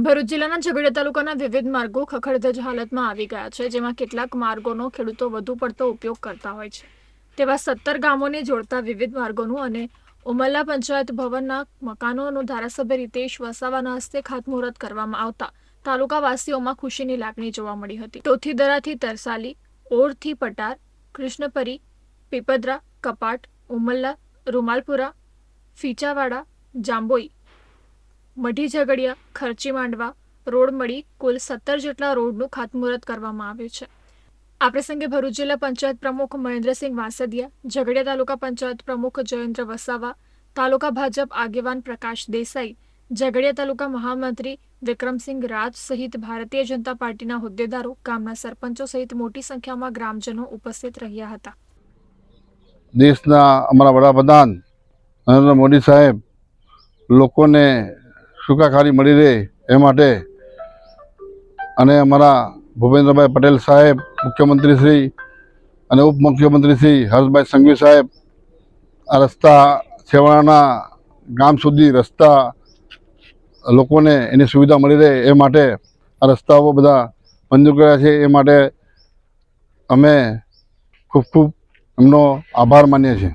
ભરૂચ જિલ્લાના ઝઘડિયા તાલુકાના વિવિધ માર્ગો ખખડધજ હાલતમાં આવી ગયા છે, જેમાં કેટલાક માર્ગોનો ખેડૂતો વધુ પડતો ઉપયોગ કરતા હોય છે. તેવા 17 ગામોને જોડતા વિવિધ માર્ગોનું અને ઉમરલા પંચાયત ભવનના મકાનોનું ધારાસભ્ય રીતેશ વસાવાના હસ્તે ખાતમુહૂર્ત કરવામાં આવતા તાલુકાવાસીઓમાં ખુશીની લાગણી જોવા મળી હતી. ટોથીદરાથી તરસાલી, ઓરથી પટાર, કૃષ્ણપરી, પીપદરા, કપાટ, ઉમરલા, રૂમાલપુરા, ફીચાવાડા, જાંબોઈ, મઢી ઝઘડિયા, ખર્ચી માંડવા રોડ મળી કુલ 17 જેટલા રોડનું ખાતમુહૂર્ત કરવામાં આવ્યું છે. આ પ્રસંગે ભરૂચ જિલ્લા પંચાયત પ્રમુખ મહેન્દ્રસિંહ વાસદિયા, ઝઘડિયા તાલુકા પંચાયત પ્રમુખ જયેન્દ્ર વસાવા, તાલુકા ભાજપ આગેવાન પ્રકાશ દેસાઈ, ઝઘડિયા તાલુકા મહામંત્રી વિક્રમસિંહ રાજ સહિત ભારતીય જનતા પાર્ટીના હોદ્દેદારો, ગામના સરપંચો સહિત મોટી સંખ્યામાં ગ્રામજનો ઉપસ્થિત રહ્યા હતા. દેશના અમારા વડાપ્રધાન નરેન્દ્ર મોદી સાહેબ લોકોને સુખાકારી મળી રહે એ માટે અને અમારા ભૂપેન્દ્રભાઈ પટેલ સાહેબ મુખ્યમંત્રી શ્રી અને ઉપમુખ્યમંત્રી શ્રી હર્ષભાઈ સંઘવી સાહેબ આ રસ્તા છેવાડાના ગામ સુધી રસ્તા લોકોને એની સુવિધા મળી રહે એ માટે આ રસ્તાઓ બધા મંજૂર કર્યા છે. એ માટે અમે ખૂબ ખૂબ એમનો આભાર માનીએ છીએ.